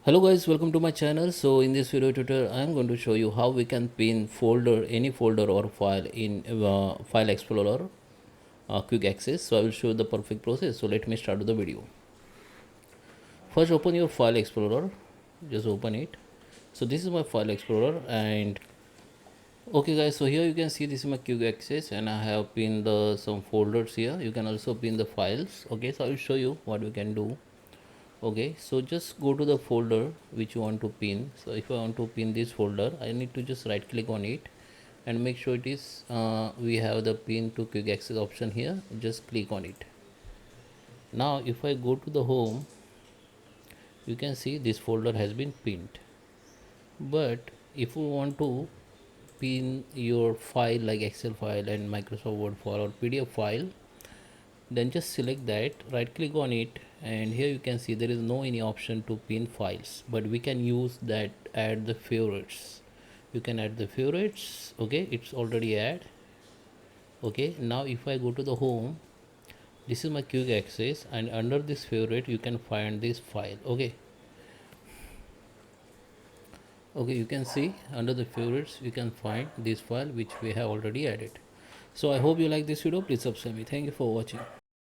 Hello guys, welcome to my channel. So in this video tutorial I am going to show you how we can pin any folder or file in file explorer quick access. So I will show you the perfect process. So let me start with the video. First open your file explorer, just open it. So this is my file explorer, and okay guys, so here you can see this is my quick access and I have pinned some folders here. You can also pin the files. Okay, so I will show you what we can do. Okay, so just go to the folder which you want to pin. So if I want to pin this folder, I need to just right click on it and make sure it is we have the pin to quick access option here. Just click on it. Now if I go to the home, you can see this folder has been pinned. But if you want to pin your file like Excel file and Microsoft Word file or PDF file, then just select that, right click on it, and here you can see there is no any option to pin files, but we can use that add the favorites. You can add the favorites. Okay, it's already add. Okay, now if I go to the home, this is my quick access, and under this favorite you can find this file. Okay, you can see under the favorites you can find this file which we have already added. So I hope you like this video. Please subscribe me. Thank you for watching.